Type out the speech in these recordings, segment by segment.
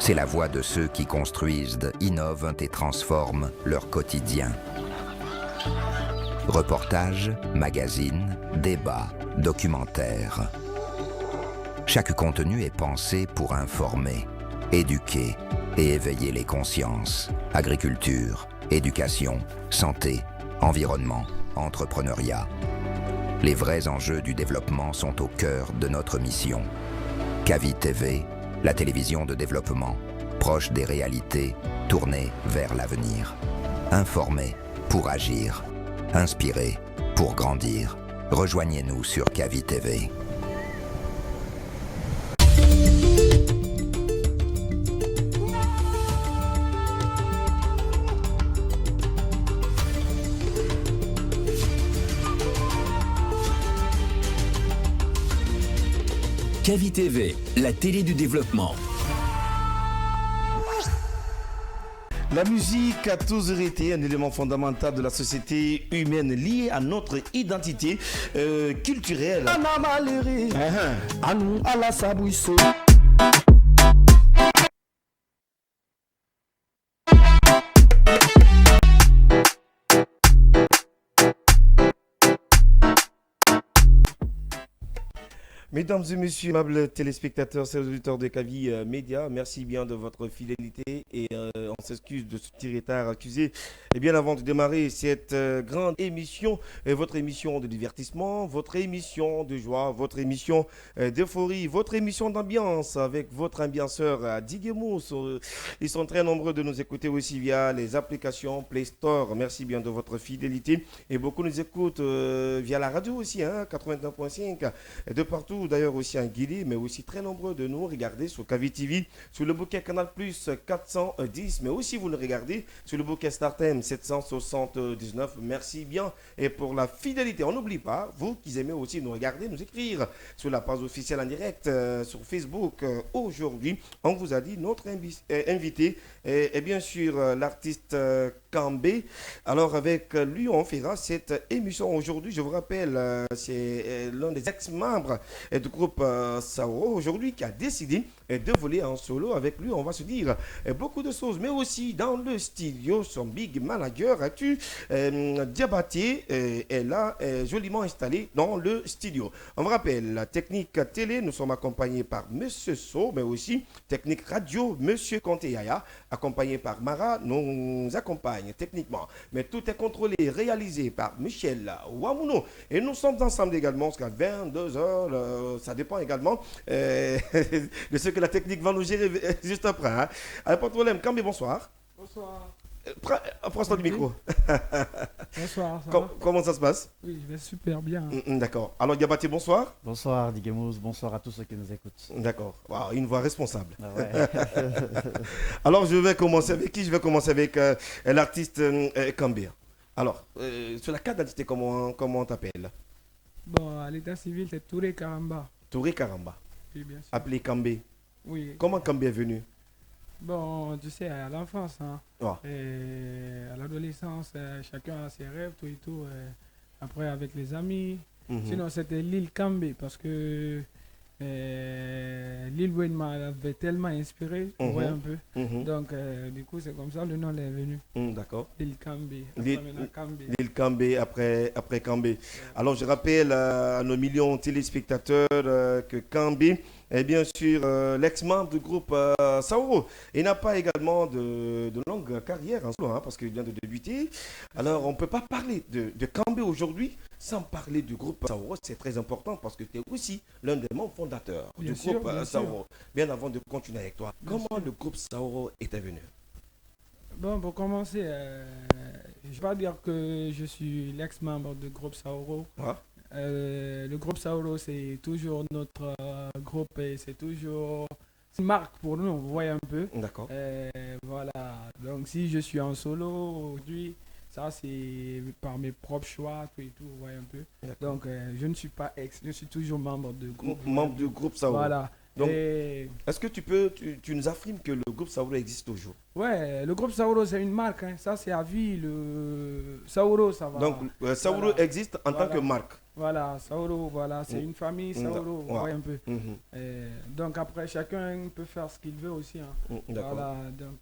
C'est la voix de ceux qui construisent, innovent et transforment leur quotidien. Reportages, magazines, débats, documentaires. Chaque contenu est pensé pour informer, éduquer et éveiller les consciences. Agriculture, éducation, santé, environnement, entrepreneuriat. Les vrais enjeux du développement sont au cœur de notre mission. Kavi TV, la télévision de développement, proche des réalités, tournée vers l'avenir. Informer pour agir. Inspirer pour grandir. Rejoignez-nous sur Kavi TV. Kavi TV, la télé du développement. La musique a toujours été un élément fondamental de la société humaine lié à notre identité culturelle. Mesdames et messieurs, amables téléspectateurs, chers auditeurs de Kavi Média, merci bien de votre fidélité et on s'excuse de ce petit retard accusé. Et bien avant de démarrer cette grande émission, votre émission de divertissement, votre émission de joie, votre émission d'euphorie, votre émission d'ambiance avec votre ambianceur Diguemous. Ils sont très nombreux de nous écouter aussi via les applications Play Store. Merci bien de votre fidélité et beaucoup nous écoutent via la radio aussi, 89.5 de partout. D'ailleurs aussi en Guinée, mais aussi très nombreux de nous regarder sur Kavi TV, sur le bouquet Canal Plus 410, mais aussi vous le regardez sur le bouquet StarTM 779. Merci bien et pour la fidélité. On n'oublie pas, vous qui aimez aussi nous regarder, nous écrire sur la page officielle en direct sur Facebook. Aujourd'hui, on vous a dit notre invité est bien sûr l'artiste Kambé. Alors avec lui, on fera cette émission aujourd'hui. Je vous rappelle, c'est l'un des ex-membres du groupe Saoro aujourd'hui qui a décidé de voler en solo. Avec lui, on va se dire beaucoup de choses, mais aussi dans le studio, son big manager Diabaté est là, joliment installé dans le studio. On vous rappelle, la technique télé, nous sommes accompagnés par Monsieur So, mais aussi technique radio, Monsieur Conte-Yaya, accompagné par Mara, nous accompagne techniquement. Mais tout est contrôlé, réalisé par Michel Wamuno. Et nous sommes ensemble également jusqu'à 22h. Ça dépend également de ce que la technique va nous gérer juste après. Pas de problème. Kambi, bonsoir. Bonsoir. Prends-toi du micro. Bonsoir. Comment ça se passe? Oui, je vais super bien. D'accord. Alors, Diabaté, bonsoir. Bonsoir, Diguemous. Bonsoir à tous ceux qui nous écoutent. D'accord. Wow, une voix responsable. Ah ouais. Alors, je vais commencer avec qui? Je vais commencer avec l'artiste Kambé. Alors, sur la carte d'identité, comment on t'appelle? Bon, à l'état civil, c'est Touré Karamba. Touré Karamba. Oui, bien sûr. Appelé Kambé. Oui. Comment Kambé est venu? Bon, tu sais, à l'enfance, Oh. et à l'adolescence, chacun a ses rêves, tout et tout. Après, avec les amis. Sinon, c'était l'île Kambé parce que l'île Wayne m'avait tellement inspiré, tu vois un peu. Donc, du coup, c'est comme ça le nom est venu. D'accord. L'île Kambé. L'île Kambé après Kambé. Ouais. Alors, je rappelle à nos millions de téléspectateurs que Kambé est bien sûr l'ex-membre du groupe Saoro. Il n'a pas également de longue carrière en solo, parce qu'il vient de débuter. Alors, on ne peut pas parler de Kambé aujourd'hui sans parler du groupe Saoro. C'est très important parce que tu es aussi l'un des membres fondateurs du groupe Saoro. Bien avant de continuer avec toi, comment le groupe Saoro était venu? Bon, pour commencer, je ne vais pas dire que je suis l'ex-membre du groupe Saoro. Ah. Le groupe Saoro, c'est toujours notre groupe et c'est toujours une marque pour nous, vous voyez un peu. D'accord. Voilà, donc si je suis en solo aujourd'hui, ça c'est par mes propres choix, tout et tout, vous voyez un peu. Donc je ne suis pas ex, je suis toujours membre du groupe. Membre du groupe Saoro. Voilà. Donc, est-ce que tu nous affirmes que le groupe Saoro existe toujours? Ouais, le groupe Saoro c'est une marque, ça c'est à vie, le Saoro ça va. Donc Saoro existe en tant que marque. Voilà, Saoro, voilà, c'est une famille, Saoro, vous Ouais. voyez un peu. Mhm. Donc après, chacun peut faire ce qu'il veut aussi. Hein. D'accord. Voilà, donc.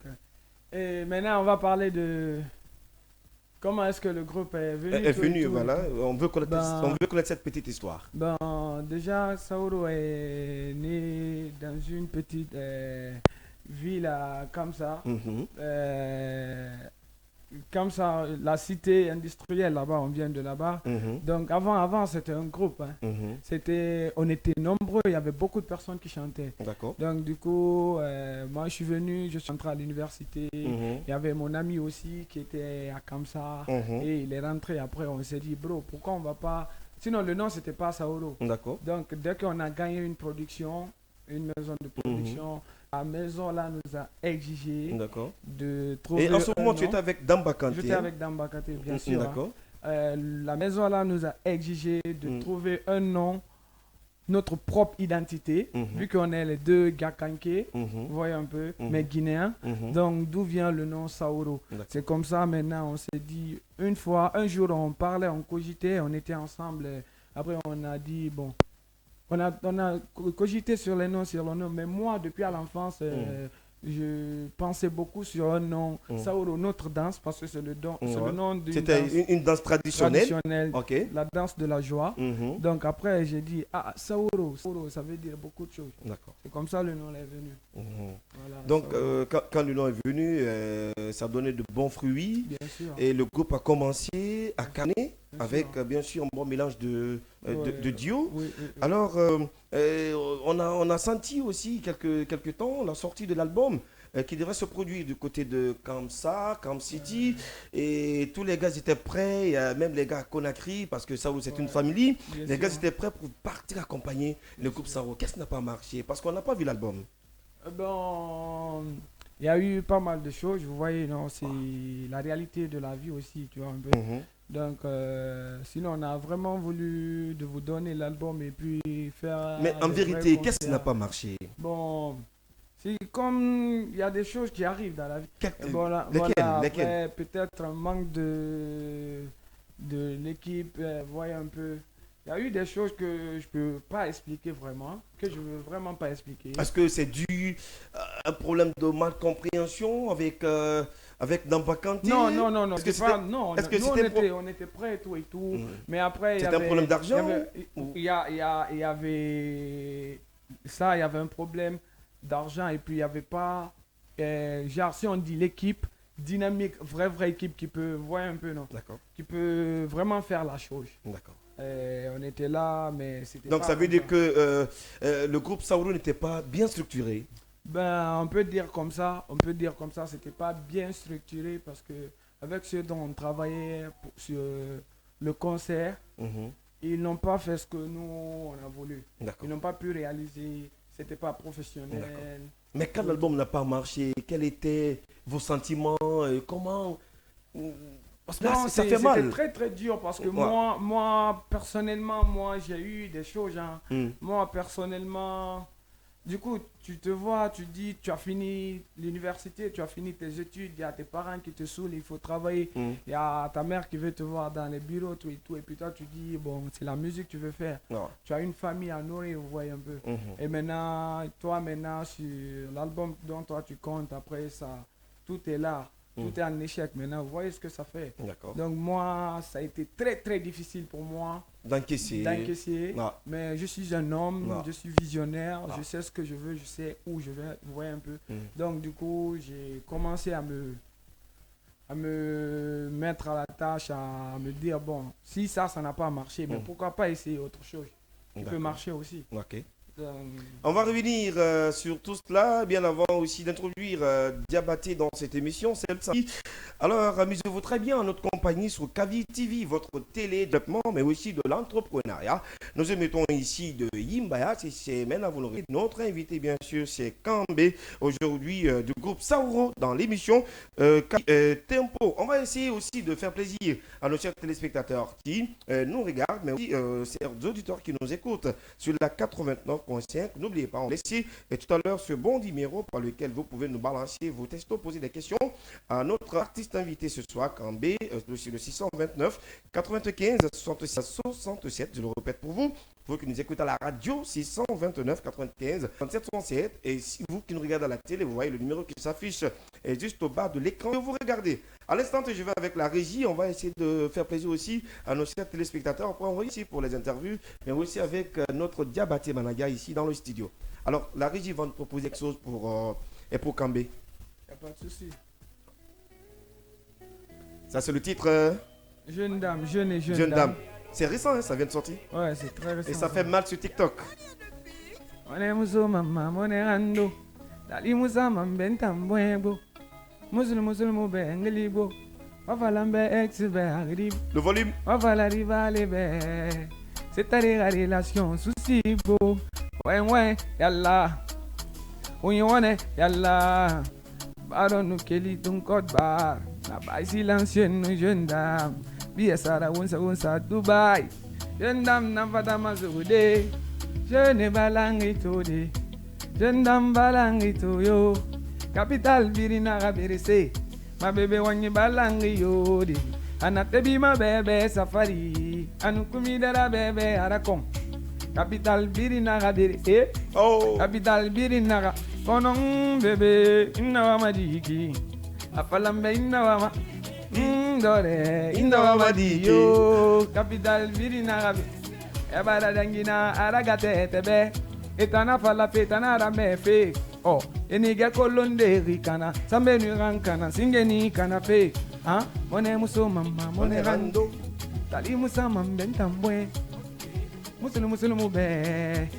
Et maintenant, on va parler de comment est-ce que le groupe est venu. Est tout et venu, tout. voilà. On veut connaître, Ben- on veut connaître cette petite histoire. Ben, déjà, Saoro est né dans une petite ville à Kamsa. Mhm. Kamsa, la cité industrielle là-bas, on vient de là-bas. Mhm. Donc avant c'était un groupe. Hein. Mhm. On était nombreux, il y avait beaucoup de personnes qui chantaient. D'accord. Donc du coup, moi je suis venu, je suis entré à l'université. Mhm. Il y avait mon ami aussi qui était à Kamsa. Mhm. Et il est rentré après, on s'est dit, bro, pourquoi on va pas... Sinon le nom c'était pas Saoro. D'accord. Donc dès qu'on a gagné une production, une maison de production, la maison là nous a exigé D'accord. de trouver Et en ce un moment, tu nom. étais avec Damba Kanté. J'étais avec Damba Kanté, bien sûr. hein. D'accord. La maison là nous a exigé de trouver un nom, notre propre identité, vu qu'on est les deux Gakanké, vous voyez un peu, mais guinéens. Donc d'où vient le nom Saoro? D'accord. C'est comme ça maintenant, on s'est dit, un jour on parlait, on cogitait, on était ensemble. Après on a dit, bon, on a cogité sur les noms, mais moi depuis à l'enfance, je pensais beaucoup sur un nom, Saoro, notre danse, parce que c'est le nom d'une C'était danse une danse traditionnelle. traditionnelle, Ok. la danse de la joie. Mhm. Donc après, j'ai dit, Saoro, ça veut dire beaucoup de choses. D'accord. C'est comme ça le nom est venu. Mhm. Voilà, Donc, Saoro, quand le nom est venu, ça donnait de bons fruits. bien sûr. Et le groupe a commencé à canner Bien avec, sûr. bien sûr, un bon mélange de duo. Oui, oui. Alors, on a senti aussi quelques temps la sortie de l'album qui devrait se produire du côté de Kamsa, Kam City. Et tous les gars étaient prêts, même les gars à Conakry, parce que ça, c'est une famille. Bien Les gars sûr. étaient prêts pour partir accompagner le groupe Saoro. Qu'est-ce qui n'a pas marché? Parce qu'on n'a pas vu l'album. Bon, il y a eu pas mal de choses, vous voyez, non, c'est la réalité de la vie aussi, tu vois, un peu. Mhm. Donc, sinon, on a vraiment voulu de vous donner l'album et puis faire... Mais en des vérité, vrais qu'est-ce qui n'a concerts. pas marché? Bon, c'est comme il y a des choses qui arrivent dans la vie. Voilà, Lesquelles? voilà, Lesquelles? après, peut-être un manque de l'équipe, vous voyez un peu. Il y a eu des choses que je peux pas expliquer vraiment, que je veux vraiment pas expliquer. Est-ce que c'est dû à un problème de malcompréhension avec Damba Kanté? Non, Est-ce que c'est pas, c'était- non, est-ce que nous, c'était on était prêts et tout et tout, Mhm. mais après, il y C'était un avait- problème d'argent il y avait ça, il y avait un problème d'argent et puis il y avait pas, genre si on dit l'équipe dynamique, vraie équipe qui peut, vous voyez un peu, non, D'accord, qui peut vraiment faire la chose. d'accord. On était là, mais c'était Donc pas ça veut comme dire que le groupe Saoro n'était pas bien structuré. Ben, on peut dire comme ça, c'était pas bien structuré parce que avec ceux dont on travaillait sur le concert, Mhm. ils n'ont pas fait ce que nous on a voulu. D'accord. Ils n'ont pas pu réaliser, c'était pas professionnel. D'accord. Mais quand l'album n'a pas marché, quels étaient vos sentiments comment Parce que là, Non, ça fait c'était mal. très très dur parce que Ouais. moi personnellement, j'ai eu des choses. Hein. Mm. Moi personnellement, du coup, tu te vois, tu dis, tu as fini l'université, tu as fini tes études, il y a tes parents qui te saoulent, il faut travailler, Mm. il y a ta mère qui veut te voir dans les bureaux, tout et tout, et puis toi tu dis, bon, c'est la musique que tu veux faire. Ouais. Tu as une famille à nourrir, vous voyez un peu. Mhm. Et maintenant, sur l'album dont toi tu comptes, après ça, tout est là, tout est en échec. Maintenant, vous voyez ce que ça fait. D'accord. Donc moi, ça a été très très difficile pour moi D'encaisser. d'encaisser. Ouais. Mais je suis un homme, Ouais. je suis visionnaire, Ouais. je sais ce que je veux, je sais où je vais, vous voyez un peu. Mm. Donc du coup, j'ai commencé à me mettre à la tâche, à me dire, bon, si ça n'a pas marché, mais pourquoi pas essayer autre chose qui peut D'accord. marcher aussi. Ok. Donc, On va revenir sur tout cela, bien avant aussi d'introduire Diabaté dans cette émission. C'est ça. Alors, amusez-vous très bien en notre compagnie sur Kavi TV, votre télé-développement, mais aussi de l'entrepreneuriat. Nous émettons ici de Yimbaya, c'est maintenant vous l'aurez. Notre invité, bien sûr, c'est Kambé, aujourd'hui du groupe Saoro dans l'émission Tempo. On va essayer aussi de faire plaisir à nos chers téléspectateurs qui nous regardent, mais aussi aux auditeurs qui nous écoutent sur la 89.1 99.5. N'oubliez pas, on laisse et tout à l'heure ce bon numéro par lequel vous pouvez nous balancer vos textos, poser des questions à notre artiste invité ce soir, Kambé, sur le 629 95 66 67. Je le répète pour vous. Vous qui nous écoutez à la radio, 629 95 67 67. Et si vous qui nous regardez à la télé, vous voyez le numéro qui s'affiche juste au bas de l'écran que vous regardez. À l'instant, je vais avec la régie. On va essayer de faire plaisir aussi à nos chers téléspectateurs. Après, on va ici pour les interviews, mais aussi avec notre Diabaté Managa ici dans le studio. Alors, la régie va nous proposer quelque chose pour Kambé. Il n'y a pas de souci. Ça, c'est le titre Jeune dame, jeune et jeune, Jeune dame. C'est récent, hein, ça vient de sortir. Ouais, c'est très récent. Et ça fait mal sur TikTok. On est mousso, maman, on est rando. Dali moussa, mamben tambouembo. Moussoul, moussoul, moube, ngelibo. Wafalambe, ex-be, agrib. Le volume. Wafala, rivale, be. C'est-à-dire la relation, souci, beau. Ouais, yalla. Ouyon, yalla. Baron, nous, Kelly, ton code bar. La baille silencieux, nous, jeune dame. Biye Sara wunsa Dubai. Jeune dame n'a pas d'amazoude. Jeune balangi tode. Jeune dame balangi toyo. Capital birina rabirese. Ma bébé wanyi balangi yode. Anatebi ma bébé safari. Anukumi de la bébé arakom. Capital birina rabirese. Oh. Capital birina konon bébé inna majiki. Afalambe inna Dore, Inda Madi, yo, capital virina rabi. Ebara dangina aragate tebe. Etana fala petana rame fe. Oh, enige kolonde rikana. Sambe nu rankana, singeni kana fe. Ah, mone muso mama, mone rando. Tali musa mamben tambwe. Musulu mube.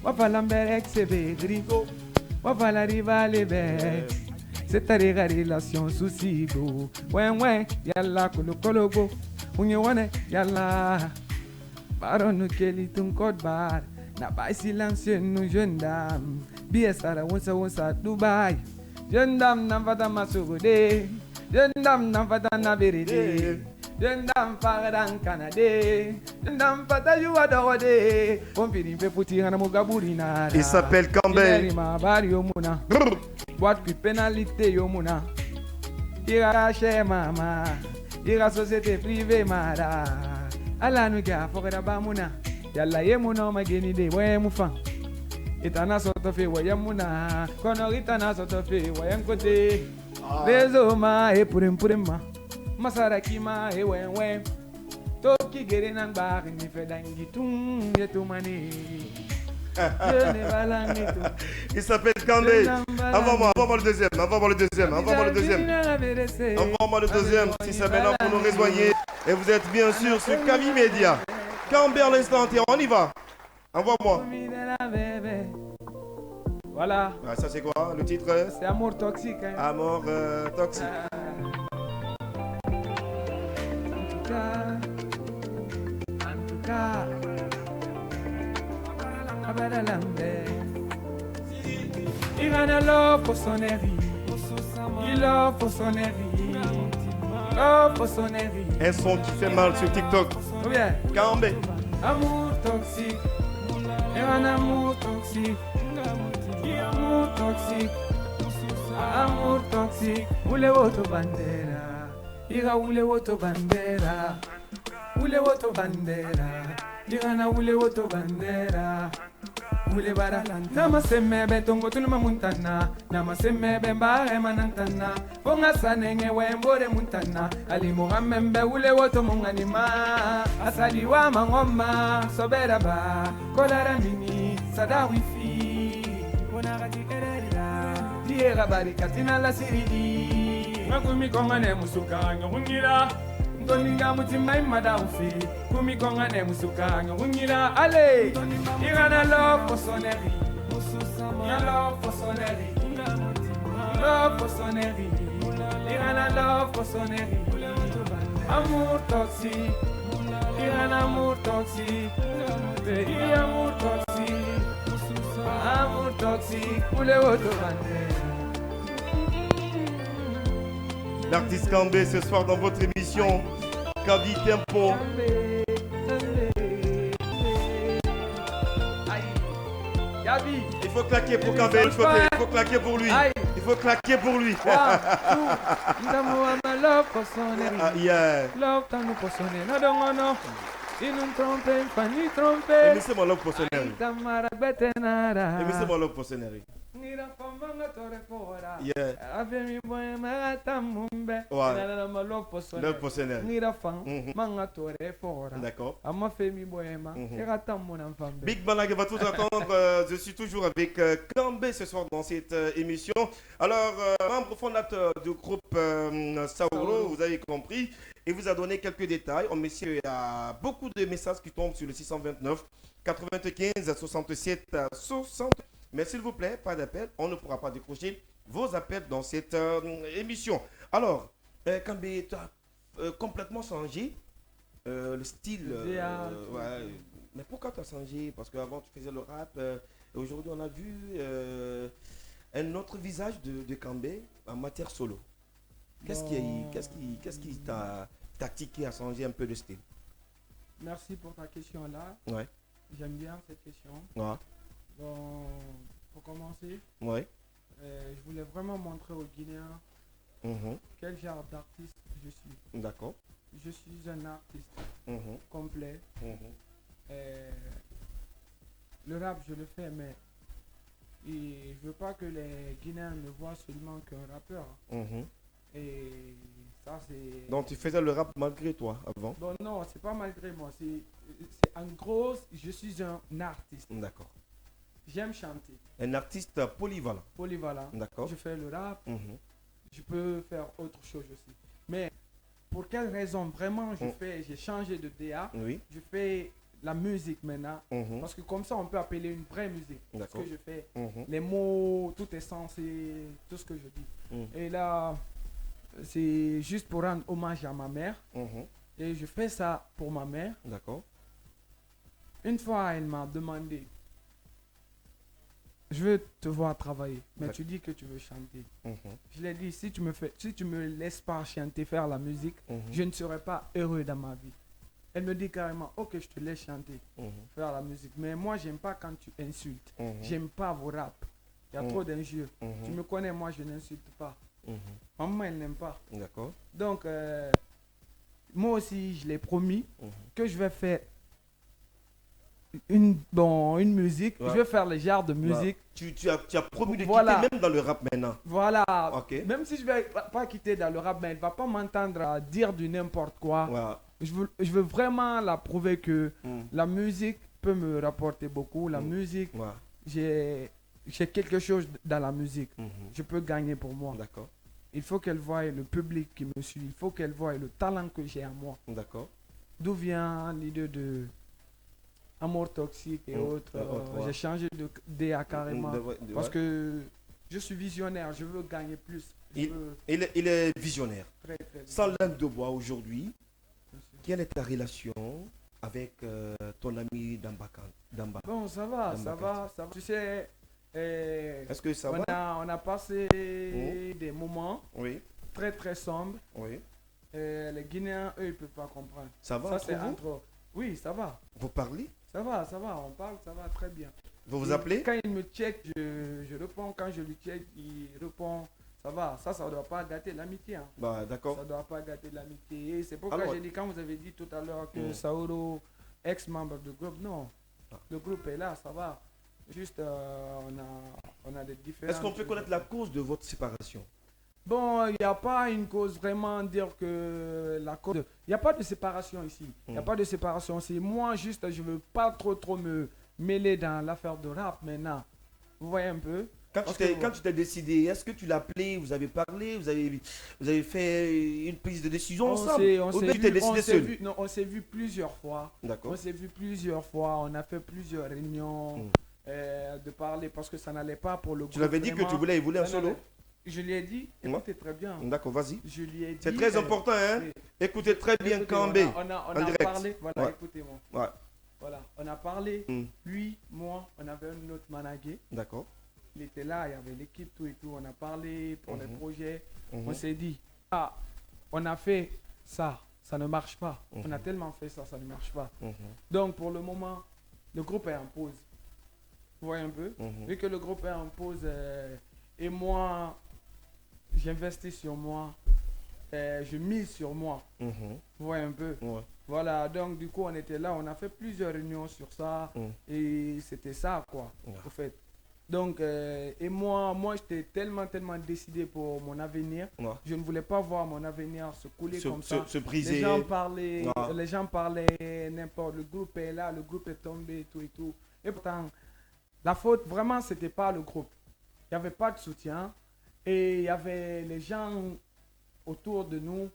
Wafala mbere xebe grigo. Wafala rivale be. C'est-à-dire la relation souci go. Ouais, yalla kolo go. Unye yalla. Baron nous keli ton code bar. Na pas silencieux nous jeune dame. Biye Sara wonsa Dubai. Jeune dame n'a pas dans ma sourde. Jeune dame n'a pas dans la vérité. Jeune dame part dans Canada. Jeune dame pas ta you adore. On finit pe putir na mugaburina. Il s'appelle Kambé. Boîte que pénalité yo mouna. Ira chez mama. Ira société privée mara. Ala nu ga fokada ba mouna. Yalla ye mouna mageni de we mufa. Itana soto fe we muna. Kono itana soto fe we côté. Rezo ma e purim ma. Masara kima e we. Toki gere nang ba ni fe dangi tum yetu mani. Il s'appelle Kambé. Envoie-moi le deuxième. Envoie-moi le deuxième. Si c'est maintenant pour nous rejoigner. Et vous êtes bien sûr sur Kavi Media. Kambé à l'instant T, on y va. Envoie-moi. Voilà. Ah, ça c'est quoi le titre? C'est Amour toxique. Hein. Amour toxique. En tout cas. Il a un love pour son héri. Il love pour son héri. Love pour son héri. Un son qui fait mal sur TikTok. Ou bien Kambé. Amour toxique. Il a un amour toxique. Amour toxique. Amour toxique. Ule woto bandera. Ira ule woto bandera. Ule woto bandera. Ira na ule woto bandera. Ule bara nama semme be tongo tunuma muntana nama semme be mbare manantana bonga sanenge we mbore muntana ali muhammembe ule woto munganima asali wa mangoma sobera ba kolara mini sada wifi bona gati erera diera bari katina la siridi ngakumi kongane musuka ngungira Toninga mutima imada ufi Kumi konga ne musuka nyungira Ale Irana love for sonnerie Ya love for sonnerie Love for sonnerie Irana love for sonnerie Amour toxique Irana amour toxique Amour toxique Amour toxique Ule woto bande. L'artiste Kambé ce soir dans votre émission Kavi Tempo. Gabi. Il faut claquer pour Kambé, il faut claquer pour lui. Aïe. Il faut claquer pour lui. Yeah. Love, t'as nous poissonné. Non, non, non. Il nous trompe, Fanny trompe. Émissez-moi l'homme poissonnerie. Tamara betenara. Émissez-moi l'homme poissonnerie. Nira fambanga tore fora. Yeah. Avemi boy mata mumbe. Ouais. Nana ma love poissonné. L'homme poissonnerie. Nira fang manga tore fora. D'accord. Ama femi boy ma. Era mon enfant. Big Banag va tout attendre. Je suis toujours avec Kambé ce soir dans cette émission. Alors, membre fondateur du groupe Sauro, vous avez compris. Et vous a donné quelques détails. On met il y a beaucoup de messages qui tombent sur le 629 95 67 60. Mais s'il vous plaît, pas d'appel. On ne pourra pas décrocher vos appels dans cette émission. Alors, Kambé, tu as complètement changé le style. Ouais. Mais pourquoi tu as changé? Parce qu'avant tu faisais le rap. Et aujourd'hui, on a vu un autre visage de Kambé en matière solo. Qu'est-ce qui t'a tiqué à changer un peu de style? Merci pour ta question là. Ouais. J'aime bien cette question. Ouais. Bon, pour commencer, Ouais. je voulais vraiment montrer aux Guinéens quel genre d'artiste je suis. D'accord. Je suis un artiste complet. Le rap, je le fais, mais je ne veux pas que les Guinéens me voient seulement qu'un rappeur. Et ça, c'est... Donc tu faisais le rap malgré toi avant? Bon, non, c'est pas malgré moi. C'est en gros, je suis un artiste. D'accord. J'aime chanter. Un artiste polyvalent. Polyvalent. D'accord. Je fais le rap. Je peux faire autre chose aussi. Mais pour quelle raison vraiment j'ai changé de DA? Oui. Je fais la musique maintenant. Parce que comme ça, on peut appeler une vraie musique. Ce D'accord. que je fais. Les mots, tout est censé, tout ce que je dis. Et là, c'est juste pour rendre hommage à ma mère. Et je fais ça pour ma mère. D'accord. Une fois, elle m'a demandé, je veux te voir travailler, mais tu dis que tu veux chanter. Je lui ai dit, si tu me laisses pas chanter, faire la musique, je ne serai pas heureux dans ma vie. Elle me dit carrément, ok, je te laisse chanter, faire la musique. Mais moi, j'aime pas quand tu insultes. J'aime pas vos rap. Il y a trop d'injures. Tu me connais, moi, je n'insulte pas. Maman, elle n'aime pas. D'accord. Donc, moi aussi, je l'ai promis que je vais faire une musique. Ouais. Je vais faire le genre de musique. Tu as promis de Voilà. quitter même dans le rap maintenant. Voilà. Ok. Même si je vais pas quitter dans le rap, mais elle va pas m'entendre dire du n'importe quoi. Voilà. Je veux vraiment la prouver que la musique peut me rapporter beaucoup. La musique, Voilà. j'ai quelque chose dans la musique. Je peux gagner pour moi. D'accord. Il faut qu'elle voie le public qui me suit. Il faut qu'elle voie le talent que j'ai en moi. D'accord. D'où vient l'idée de Amour toxique et autres. Ouais. J'ai changé de DA carrément. Parce Ouais. que je suis visionnaire. Je veux gagner plus. Il est visionnaire. Très, très Sans langue de bois aujourd'hui, quelle est ta relation avec ton ami Damba? Bon, ça va. Tu sais, Est-ce que ça va? on a passé des moments Oui. très très sombres. Oui. Les Guinéens, eux, ils ne peuvent pas comprendre. Ça va Ça, entre c'est vous? entre... Oui, ça va. Vous parlez? Ça va, on parle, ça va très bien. Vous vous Et appelez? Quand il me check, je réponds. Quand je lui check, il répond. Ça va, ça ne doit pas gâter l'amitié. Hein. Bah, d'accord. Ça ne doit pas gâter l'amitié. Et c'est pourquoi Alors, j'ai dit, quand vous avez dit tout à l'heure que Sauro, ex-membre du groupe, non. Le groupe est là, ça va. Juste, on a des différences. Est-ce qu'on peut connaître la cause de votre séparation? Bon, il n'y a pas une cause vraiment dire que la cause... Il n'y a pas de séparation ici. Il n'y a pas de séparation. C'est moi juste, je ne veux pas trop me mêler dans l'affaire de rap maintenant. Vous voyez un peu? Quand tu t'es décidé, est-ce que tu l'as appelé, vous avez parlé, vous avez fait une prise de décision ensemble? Ou bien tu t'es décidé seul? On s'est vu plusieurs fois. D'accord. On s'est vu plusieurs fois. On a fait plusieurs réunions de parler parce que ça n'allait pas pour le groupe. Tu l'avais dit que tu voulais un solo? Je lui ai dit, écoutez très bien. D'accord, vas-y. Je lui ai dit. C'est très important, hein? Écoutez très bien Kambé. On a direct. parlé, voilà, Ouais. écoutez-moi. Ouais. Voilà, on a parlé, lui, moi, on avait un autre manager. D'accord. Il était là, il y avait l'équipe, tout et tout. On a parlé pour les projets. Mhm. On s'est dit, on a fait ça, ça ne marche pas. On a tellement fait ça, ça ne marche pas. Donc pour le moment, le groupe est en pause. Vous voyez un peu. Mhm. Vu que le groupe impose et moi, j'investis sur moi, je mise sur moi. Mhm. Vous voyez un peu. Ouais. Voilà, donc du coup, on était là, on a fait plusieurs réunions sur ça et c'était ça, quoi, au fait. Donc, et moi j'étais tellement décidé pour mon avenir. Ouais. Je ne voulais pas voir mon avenir se couler comme ça. Se briser. Les gens parlaient n'importe, le groupe est là, le groupe est tombé, tout et tout. Et pourtant, la faute, vraiment, c'était pas le groupe. Il n'y avait pas de soutien et il y avait les gens autour de nous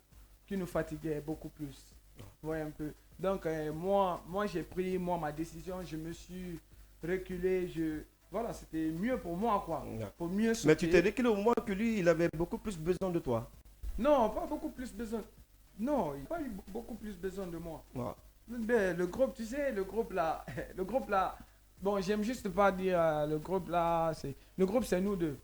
qui nous fatiguaient beaucoup plus. Vous voyez un peu. Donc, moi j'ai pris ma décision, je me suis reculé, voilà, c'était mieux pour moi, quoi. Pour mieux sauter. Mais tu t'es dit qu'au moment que lui, il avait beaucoup plus besoin de toi. Non, pas beaucoup plus besoin. Non, il n'a pas eu beaucoup plus besoin de moi. Ouais. Mais le groupe, tu sais, le groupe là, bon, j'aime juste pas dire le groupe là, le groupe c'est nous deux.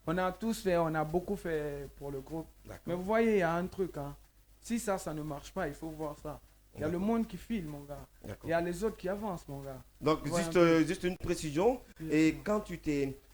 On a tous fait, on a beaucoup fait pour le groupe. Mais vous voyez, il y a un truc, hein. Si ça ne marche pas, il faut voir ça. Il y a le monde qui file, mon gars. Il y a les autres qui avancent, mon gars. Donc, juste une précision. Et quand tu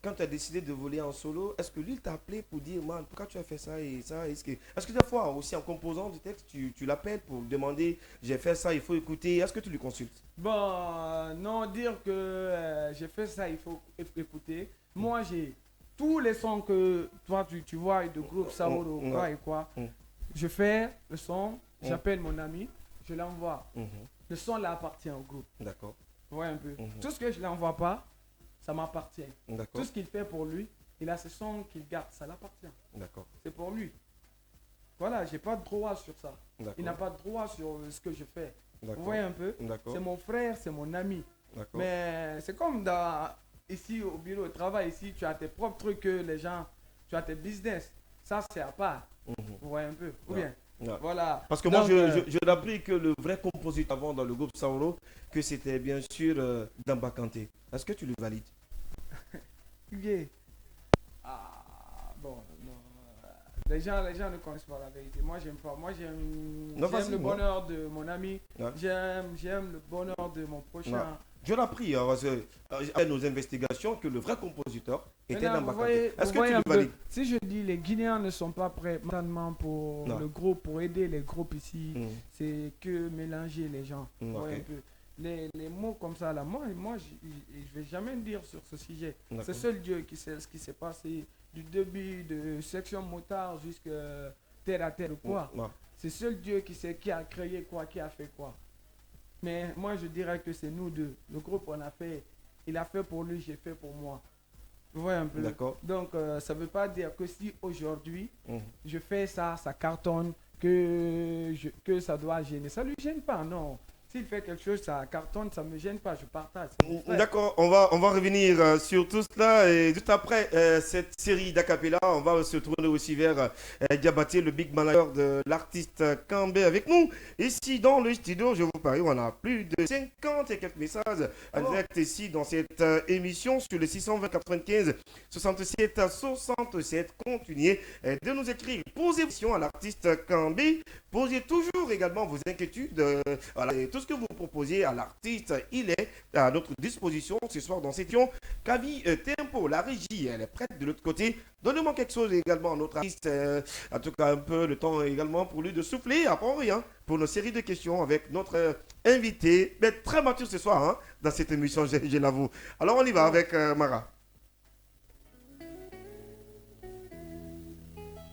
as décidé de voler en solo, est-ce que lui t'a appelé pour dire, man, pourquoi tu as fait ça et ça? Est-ce que des fois, aussi en composant du texte, tu l'appelles pour demander, j'ai fait ça, il faut écouter. Est-ce que tu lui consultes? Bon, non, dire que j'ai fait ça, il faut écouter. Moi, j'ai tous les sons que toi, tu vois, de groupe Saoro, quoi et quoi. Je fais le son, j'appelle mon ami. Je l'envoie. Le son là appartient au groupe. D'accord. Ouais, un peu. Tout ce que je ne l'envoie pas, ça m'appartient. Tout ce qu'il fait pour lui, il a ce son qu'il garde, ça l'appartient. D'accord. C'est pour lui. Voilà, j'ai pas de droit sur ça. Il n'a pas de droit sur ce que je fais. Vous voyez un peu? C'est mon frère, c'est mon ami. Mais c'est comme ici au bureau de travail, ici tu as tes propres trucs que les gens, tu as tes business. Ça c'est à part. Vous voyez un peu? Ou bien? Voilà. Parce que moi, je appris que le vrai compositeur avant dans le groupe Sauro, que c'était bien sûr Damba Kanté. Est-ce que tu le valides? Bon, non. Les gens ne connaissent pas la vérité. Moi, j'aime pas. Moi, j'aime le bonheur de mon ami. J'aime le bonheur de mon prochain. Je l'ai appris avec nos investigations que le vrai compositeur était Damba Kanté. Est-ce que tu le valides? Si je dis les Guinéens ne sont pas prêts mentalement pour le groupe, pour aider les groupes ici, c'est que mélanger les gens. Un peu. Les mots comme ça, là, moi je vais jamais dire sur ce sujet. C'est seul Dieu qui sait ce qui s'est passé du début de section motard jusqu'à terre à terre ou quoi. C'est seul Dieu qui sait qui a créé quoi, qui a fait quoi. Mais moi, je dirais que c'est nous deux. Le groupe, il a fait pour lui, j'ai fait pour moi. Vous voyez un peu. Donc, ça ne veut pas dire que si aujourd'hui, je fais ça, ça cartonne, que ça doit gêner. Ça ne lui gêne pas, non. S'il fait quelque chose, ça cartonne, ça ne me gêne pas, je partage. D'accord, on va revenir sur tout cela. Et juste après cette série d'acapella, on va se tourner aussi vers Diabaté, le big manager de l'artiste Kambé avec nous. Ici dans le studio, je vous parie, on a plus de 50 et quelques messages en direct ici dans cette émission sur le 620 95 67 67. Continuez de nous écrire. Posez vos questions à l'artiste Kambé. Posez toujours également vos inquiétudes. Voilà, tout ce que vous proposez à l'artiste, il est à notre disposition ce soir dans cette émission. Kavi Tempo, la régie, elle est prête de l'autre côté. Donnez-moi quelque chose également à notre artiste, en tout cas un peu le temps également pour lui de souffler, après rien, pour nos séries de questions avec notre invité, mais très mature ce soir hein, dans cette émission, je l'avoue. Alors on y va avec Mara.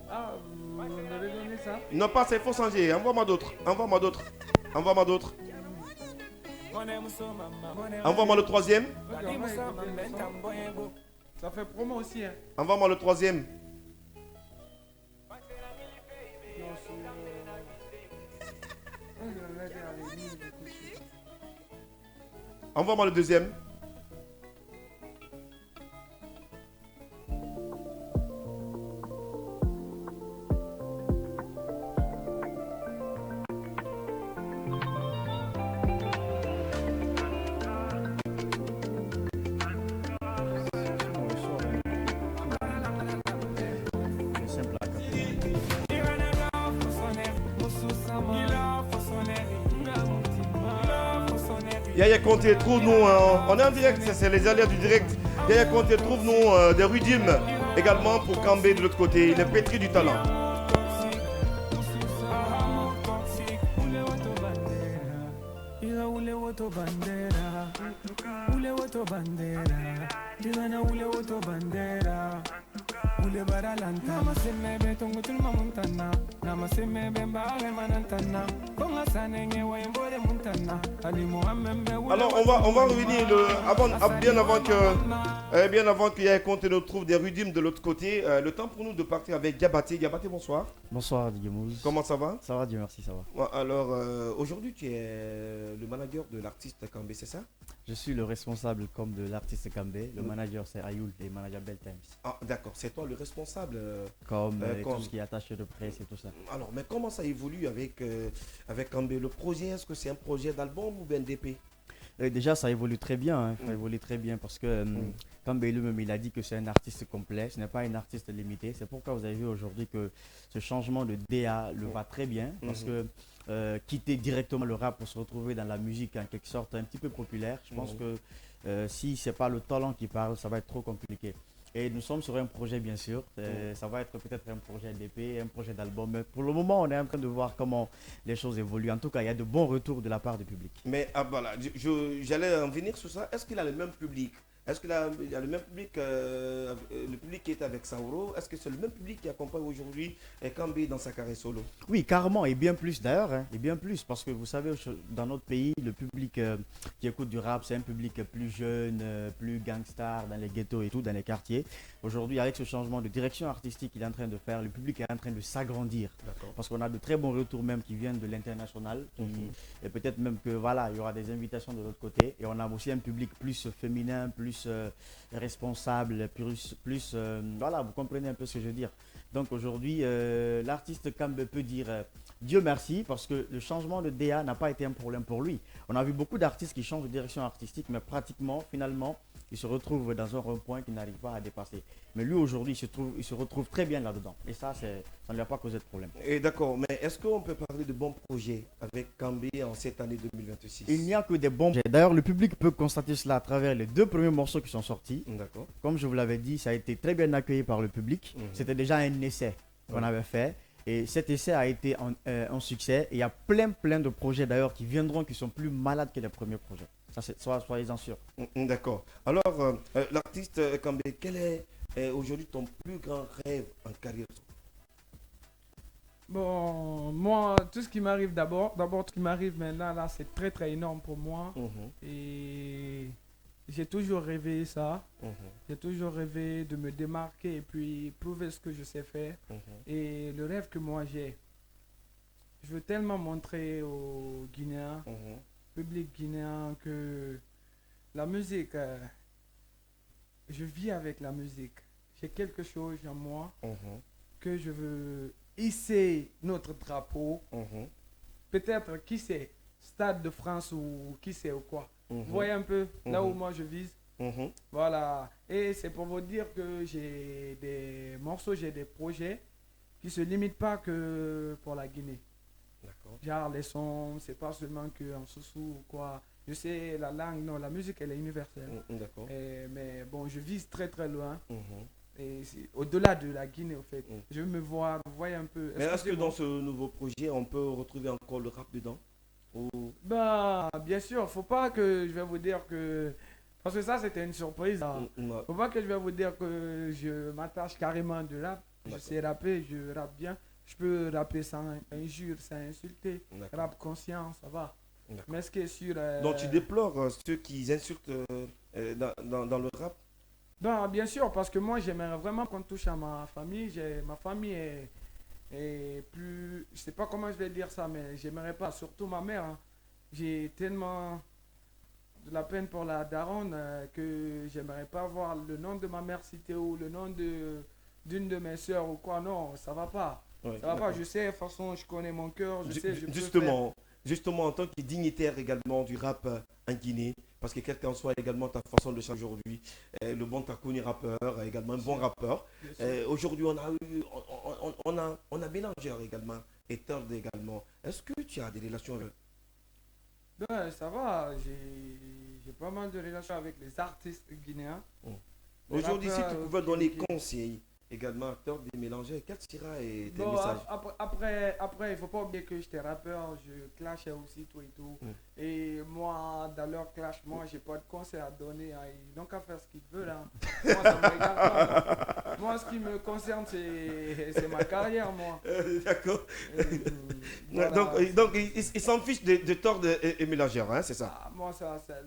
Vous m'avez donné ça? Non pas, il faut changer, envoie-moi d'autres. Envoie-moi le troisième. Ça fait promo aussi. Hein. Envoie-moi le troisième. Envoie-moi le deuxième. Yaya Conté, trouve-nous, on est en direct, c'est les aléas du direct. Yaya Conté, trouve-nous des rythmes également pour Kambé de l'autre côté. Il est pétri du talent. Alors on va revenir bien avant que Yaya Conté nous trouve des rythmes de l'autre côté. Le temps pour nous de partir avec Diabaté. Diabaté, bonsoir. Bonsoir Digemouz. Comment ça va? Ça va, Dieu merci, ça va. Alors aujourd'hui tu es le manager de l'artiste Kambé, c'est ça? Je suis le responsable comme de l'artiste Kambé. Le manager c'est Ayoul et le manager Bell Times. Ah d'accord, c'est toi le responsable. Comme tout ce qui est attaché de presse et tout ça. Alors mais comment ça évolue avec Kambé? Le projet, est-ce que c'est un projet d'album ou BNDP? Déjà ça évolue très bien, hein. Ça évolue très bien parce que Kambé lui-même il a dit que c'est un artiste complet, ce n'est pas un artiste limité. C'est pourquoi vous avez vu aujourd'hui que ce changement de DA le va très bien parce que quitter directement le rap pour se retrouver dans la musique en quelque sorte un petit peu populaire, je pense que si c'est pas le talent qui parle, ça va être trop compliqué. Et nous sommes sur un projet bien sûr, ça va être peut-être un projet d'EP, un projet d'album, mais pour le moment on est en train de voir comment les choses évoluent. En tout cas il y a de bons retours de la part du public. Mais voilà, j'allais en venir sur ça, est-ce qu'il a le même public? Est-ce qu'il a le même public, le public qui est avec Sauro? Est-ce que c'est le même public qui accompagne aujourd'hui Kambé dans sa carrière solo? Oui, carrément, et bien plus d'ailleurs, hein, et bien plus, parce que vous savez, dans notre pays, le public qui écoute du rap, c'est un public plus jeune, plus gangstar, dans les ghettos et tout, dans les quartiers. Aujourd'hui, avec ce changement de direction artistique qu'il est en train de faire, le public est en train de s'agrandir. Parce qu'on a de très bons retours même qui viennent de l'international, et peut-être même que voilà, il y aura des invitations de l'autre côté, et on a aussi un public plus féminin, plus responsable, plus voilà, vous comprenez un peu ce que je veux dire. Donc aujourd'hui, l'artiste Kambé peut dire Dieu merci parce que le changement de DA n'a pas été un problème pour lui. On a vu beaucoup d'artistes qui changent de direction artistique, mais pratiquement, finalement, ils se retrouvent dans un rond-point qu'ils n'arrivent pas à dépasser. Mais lui aujourd'hui, il se retrouve très bien là-dedans. Et ça ne lui a pas causé de problème. Et d'accord, mais est-ce qu'on peut parler de bons projets avec Kambé en cette année 2026? Il n'y a que des bons projets. D'ailleurs, le public peut constater cela à travers les 2 premiers morceaux qui sont sortis. D'accord. Comme je vous l'avais dit, ça a été très bien accueilli par le public. C'était déjà un essai qu'on avait fait. Et cet essai a été un succès. Et il y a plein de projets d'ailleurs qui viendront, qui sont plus malades que les premiers projets. Ça, soyez-en sûrs. D'accord. Alors, l'artiste Kambé, quel est aujourd'hui ton plus grand rêve en carrière? Bon, moi, tout ce qui m'arrive d'abord ce qui m'arrive maintenant, là, c'est très énorme pour moi. Et j'ai toujours rêvé ça. J'ai toujours rêvé de me démarquer et puis prouver ce que je sais faire. Et le rêve que moi j'ai, je veux tellement montrer aux Guinéens, public guinéen, que la musique, je vis avec la musique. J'ai quelque chose en moi que je veux hisser notre drapeau. Peut-être, qui sait, Stade de France ou qui sait ou quoi. Vous voyez un peu là où moi je vise. Voilà. Et c'est pour vous dire que j'ai des morceaux, j'ai des projets qui ne se limitent pas que pour la Guinée. Genre les sons, c'est pas seulement qu'en sous ou quoi. Je sais la langue, non, la musique elle est universelle. Mais bon, je vise très loin. Et au-delà de la Guinée, au fait. Je veux me voir, vous voyez un peu. Mais est-ce que dans ce nouveau projet, on peut retrouver encore le rap dedans? Bah, bien sûr, faut pas que je vais vous dire que... Parce que ça, c'était une surprise. Faut pas que je vais vous dire que je m'attache carrément de rap. Je sais rapper, je rappe bien. Je peux rapper sans injure, sans insulter. Rap conscient, ça va. Mais ce qui est sûr... Donc tu déplores ceux qui insultent dans le rap? Ben, bien sûr, parce que moi, j'aimerais vraiment qu'on touche à ma famille. Ma famille est plus... Je sais pas comment je vais dire ça, mais j'aimerais pas. Surtout ma mère. Hein. J'ai tellement de la peine pour la daronne que j'aimerais pas voir le nom de ma mère cité ou le nom d'une de mes soeurs ou quoi. Non, ça va pas. Ça va pas. Je sais, de toute façon, je connais mon cœur. Je sais, je peux faire. Justement, en tant que dignitaire également du rap en Guinée, parce que quelle qu'en soit également ta façon de changer aujourd'hui, le bon Takouni rappeur, également un bon rappeur. Aujourd'hui, on a Mélangeur également et Third également. Est-ce que tu as des relations avec... Ouais, ça va, j'ai pas mal de relations avec les artistes guinéens. Les Aujourd'hui, si tu rappeurs, pouvais donner conseil également acteur des mélangeurs, quel sera tes messages? Après, il faut pas oublier que j'étais rappeur, je clashais aussi tout et tout. Et moi, dans leur clash, moi, j'ai pas de conseils à donner. Hein. Ils n'ont qu'à faire ce qu'ils veulent. Hein. Moi, ça me regarde pas. Moi, ce qui me concerne, c'est ma carrière, moi. D'accord. Voilà. Donc ils s'en fichent de tort et mélangeurs, hein, c'est ça? Ah, moi,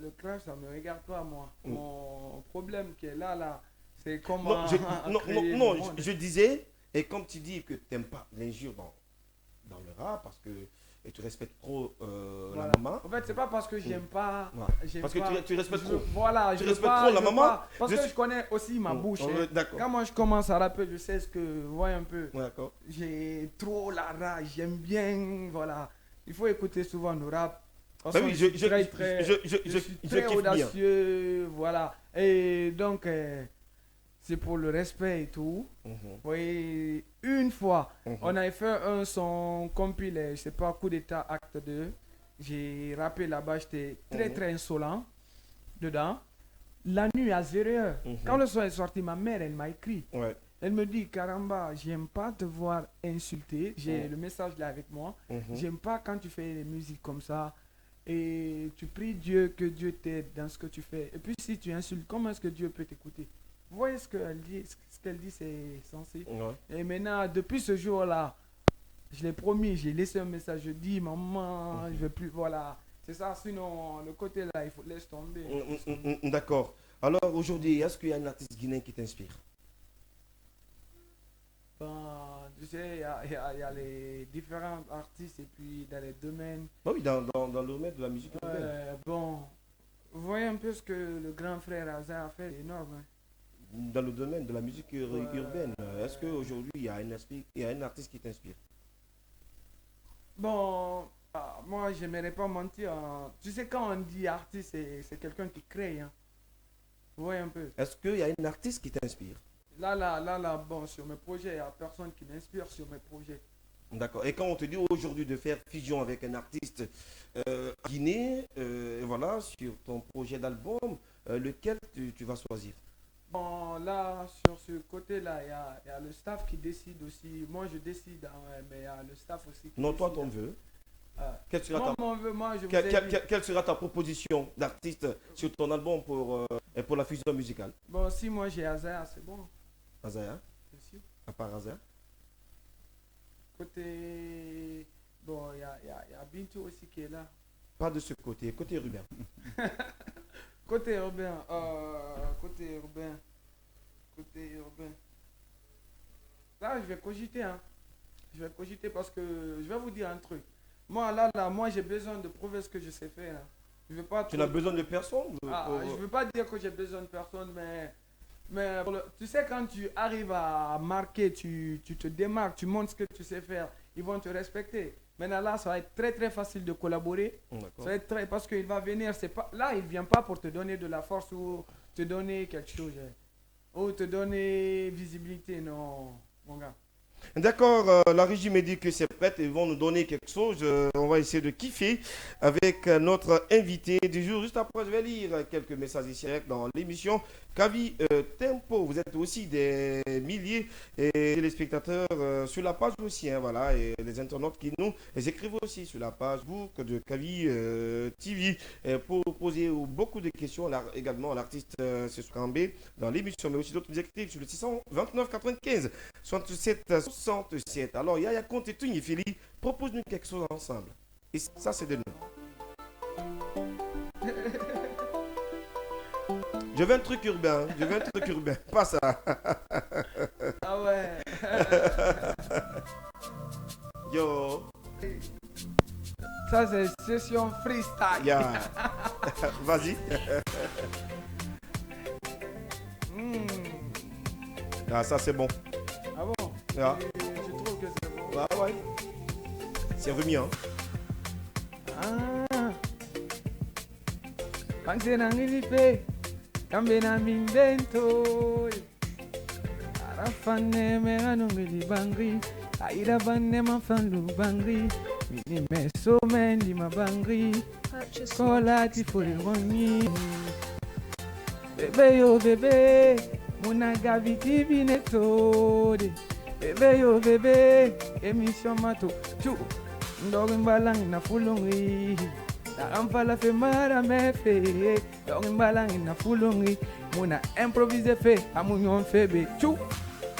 le clash, ça me regarde pas, moi. Mon problème qui est là, c'est comment. Je disais, et comme tu dis que tu n'aimes pas l'injure dans le rap, parce que et tu respectes trop Voilà. la maman. En fait, c'est pas parce que j'aime pas. Voilà. Parce que tu respectes trop. Voilà, Tu je respectes pas, trop la je maman. pas- parce que je connais aussi ma bouche. Hein. D'accord. Quand moi je commence à rapper, je sais ce que. Voyez un peu. D'accord. J'ai trop la rage, j'aime bien. Voilà. Il faut écouter souvent nos raps. Parce Bah que oui, je suis très je kiffe bien. audacieux. Voilà. Et donc, c'est pour le respect et tout. Mhm. Vous voyez, une fois, on avait fait un son compilé, je sais pas, Coup d'État Acte 2. J'ai rappé là-bas, j'étais très insolent dedans. La nuit à 0h, quand le son est sorti, ma mère, elle m'a écrit. Ouais. Elle me dit, Karamba, j'aime pas te voir insulter. J'ai le message là avec moi. J'aime pas quand tu fais des musiques comme ça. Et tu pries Dieu, que Dieu t'aide dans ce que tu fais. Et puis si tu insultes, comment est-ce que Dieu peut t'écouter? Vous voyez ce qu'elle dit? Ce qu'elle dit, c'est censé. Ouais. Et maintenant, depuis ce jour-là, je l'ai promis, j'ai laissé un message. Je dis, maman, je veux plus. Voilà. C'est ça, sinon, le côté là, il faut laisser tomber. D'accord. Alors aujourd'hui, est-ce qu'il y a un artiste guinéen qui t'inspire? Ben, tu sais, il y a les différents artistes et puis dans les domaines. Bah oui, dans le domaine de la musique urbaine. Bon, vous voyez un peu ce que le grand frère Azar a fait, c'est énorme. Hein. Dans le domaine de la musique urbaine, est-ce qu'aujourd'hui il y a un artiste qui t'inspire? Bon, moi j'aimerais pas mentir. Hein. Tu sais, quand on dit artiste, c'est quelqu'un qui crée. Hein. Vous voyez un peu. Est-ce qu'il y a un artiste qui t'inspire? Là, bon, sur mes projets, il n'y a personne qui m'inspire sur mes projets. D'accord. Et quand on te dit aujourd'hui de faire fusion avec un artiste guinéen, voilà, sur ton projet d'album, lequel tu vas choisir? Bon, là, sur ce côté-là, il y a le staff qui décide aussi. Moi, je décide, hein, mais il y a le staff aussi qui Non, décide. toi, ton vœu. Quelle sera quelle sera ta proposition d'artiste sur ton album pour la fusion musicale? Bon, si moi j'ai Azaya, c'est bon. Azaya? Bien sûr. À part Azaya? Côté. Bon, il y a Bintou aussi qui est là. Pas de ce côté, côté urbain. Côté urbain. Là, je vais cogiter, hein. Je vais cogiter parce que je vais vous dire un truc. Moi, moi, j'ai besoin de prouver ce que je sais faire. Hein. Je veux pas. Tu n'as besoin de personne? Je veux pas dire que j'ai besoin de personne, mais tu sais, quand tu arrives à marquer, tu te démarques, tu montres ce que tu sais faire, ils vont te respecter. Maintenant là, ça va être très facile de collaborer. Ça va être parce qu'il va venir, il vient pas pour te donner de la force ou te donner quelque chose. Ou te donner visibilité, non, mon gars. D'accord, la régie me dit que c'est prêt, ils vont nous donner quelque chose. On va essayer de kiffer avec notre invité du jour. Juste après, je vais lire quelques messages ici dans l'émission Kavi Tempo. Vous êtes aussi des milliers de téléspectateurs sur la page aussi, hein, voilà, et les internautes qui nous écrivent aussi sur la page Facebook de Kavi TV pour poser beaucoup de questions également à l'artiste Sesukambé dans l'émission, mais aussi d'autres nous écrivent sur le 629 95 67 67. Alors, Yaya Conte et Tuni Fili propose-nous quelque chose ensemble. Et ça, c'est de nous. Je veux un truc urbain, pas ça. Ah ouais. Yo. Ça, c'est session freestyle. Yeah. Vas-y. Ah, ça, c'est bon. Ah bon? Ah. Je trouve que c'est bon. Ah ouais. C'est remis, hein. Panse na ngilipe, kambe na mimbento. Arafane meranongeli bangri. Aida bane mafandu bangri. Mini me so mendi ma bangri. Kola ti foroni. Bébé yo bébé. Muna gaviti vinetode. Bébé yo bébé. Émission mato. Chou. Ndorin balang na fulongi. Na amfala fe mara me fe. Ndorin balang na fulongi. Muna improvise fe. Amunyon fe be. Chou.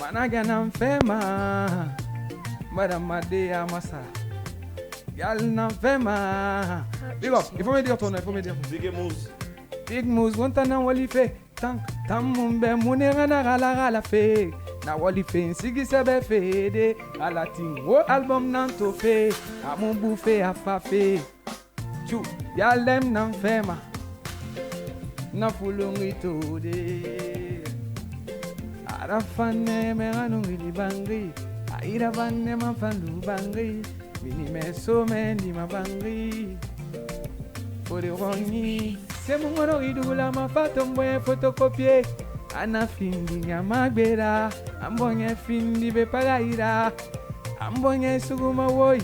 Managa na mfema. Madame Madé Amassa. Yal na mfema. Big up. Il faut me dire ton nom. Il faut me dire. Big Mousse. Big Mousse. Gontana wali fe. Tank. Tamumbe munera na gala fe. Na wali fe nsigi sebe fe de. Ala ting. O album nanto fe. Amun bouffé afa fe. Chou. Yal dem na mfema. Na fulungi to de. Arafane meranungi di bangri. Aida bane mafandu bangri. Mini me so mendi ma bangri. Fode roni. Se mungoro idula ma fatomboye photocopie. Ana findi nyamagbera. Ambonye findi be pagaira. Ambonye suguma woi.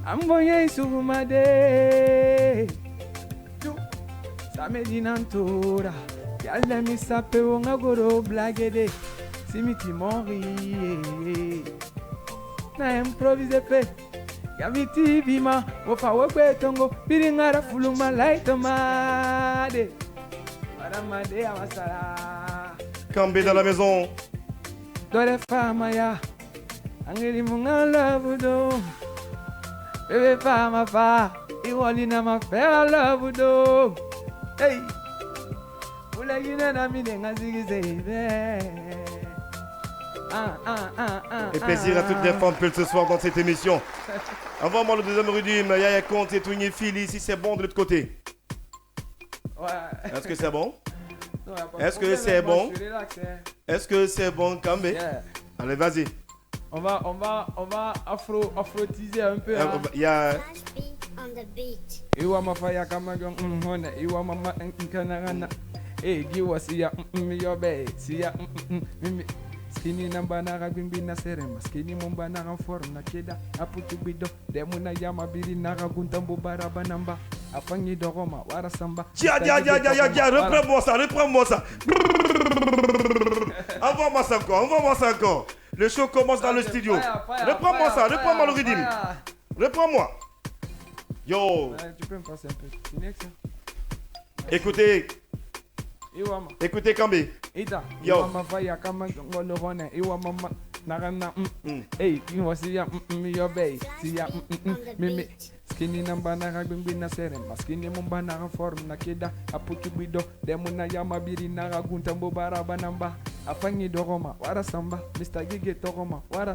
Ambonye suguma de. Samedi nantora. Yalda mi sape wonga goro blagede. Simiti mori. Na improvise fe. Yamiti bima. Wofa wokwe tongo. Biringara fuluma laito made. Maramade awasara. Kambé dans la maison. Dore fama ya. Angeli munga love do. Bebe fama fa. Iwali na ma fe love do. Hey. Ula yuna na mine ngazigi zeibe. Et plaisir à toutes les femmes pulls ce soir dans cette émission. Envoie-moi le deuxième rudime, Yaya Conte et Twinny Philly, si c'est bon de l'autre côté. Ouais. Est-ce que c'est bon? Non, y a pas de Est-ce que problème, c'est moi, bon? je suis relax, hein. Est-ce que c'est bon, Kambé? Yeah. Allez, vas-y. On va afrotiser un peu. Hein. Il y a... On the beat. Iwa mafaya kama gong hona. Iwa mama nkanagana. Eh, giwa siya yobe. Siya mimi. Skini namba naga bimbi na serema. Skini mumba naga form na keda. Aputu bido. Demuna yama biri naga guntambo baraba namba. Afangi dogoma wara samba. Tiens, reprends-moi ça. Envoie-moi ça encore. Le show commence dans le studio. Reprends-moi ça, reprends-moi le rythme. Reprends-moi. Yo. Tu peux me passer un peu. Connexion. Écoutez Kambé. Ita. Yo. Iwa mafaya kama ngolo hona. Iwa mama nagana. Hey, iwa siya yobe. Siya mimi. Skini namba naga bimbi na serema. Skini mumba naga form na keda. Aputu bido. Demuna yama biri naga guntambo baraba namba. Afangi dogoma wara samba. Mr. Gige togoma wara.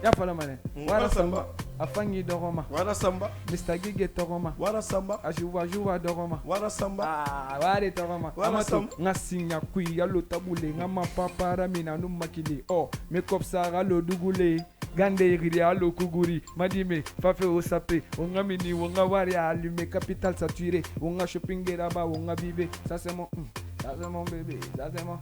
Ya fala mane. Wara samba. Afangi dogoma. Wara samba. Mr. Gige togoma. Wara samba. Ajuwa dogoma. Wara samba. Wari togoma. Wara samba. Ngasinya kui yalo tabule ngama papara mina numakili. Oh, me kopsa galo dugule. Gande iri alo kuguri. Madime fafe osape. Onga mini onga wari allume capital saturé. Onga shopping geraba onga bibe. Ça c'est mon bébé. Ça c'est mon.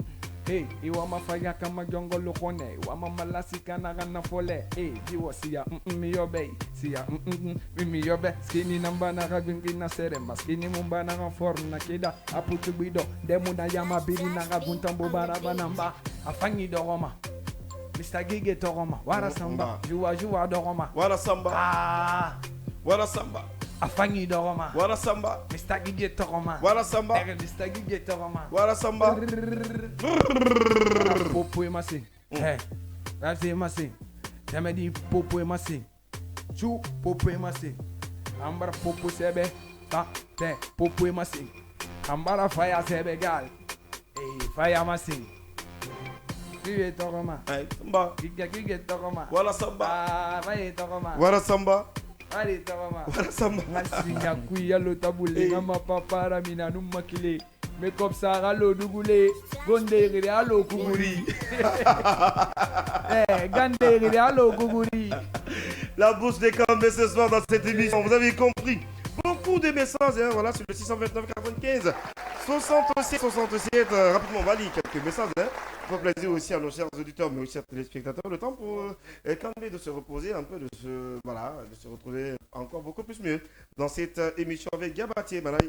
Hey, iwa mafaya kama jongo lokone. Iwa mama lasika na gana fole. Hey, iwa siya mi yobe. Siya mi yobe. Skini namba na gagingi na serema. Skini mumba na form na kida. Aputu bido. Demu na yama biri na gaguntambo baraba namba. Afangi dogoma. Mr. Gige togoma. Wara samba. Juwa dogoma. Wara samba. Wara samba. Afangi dogoma. Wara samba. Mr. Gige togoma. Wara samba. Mr. Gige togoma. Wara samba. Popo e masing. Hey. That's masing. Jamedi popo e masing. Chu popo e masing. Ambara popo sebe. Ta te popo e masing. Ambara fire sebe gal. Hey, fire masing. Gige togoma. Hey, samba. Gige togoma. Wara samba. Fire togoma. Wara samba. Allez, togoma. Wara samba. Ngasinya kuya lo tabule ngama papara mina numakile. Me kopsa galo dugule. Gonde gire alo kuguri. Gande gire alo kuguri. La bourse des Kambé ce soir dans cette émission, vous avez compris. Beaucoup de messages, hein, voilà, sur le 629 95 67, rapidement, on va lire quelques messages. Hein. Pour plaisir aussi à nos chers auditeurs, mais aussi à téléspectateurs. Le temps pour Kambé de se reposer un peu, de se retrouver encore beaucoup plus mieux dans cette émission avec Gabatier Malay,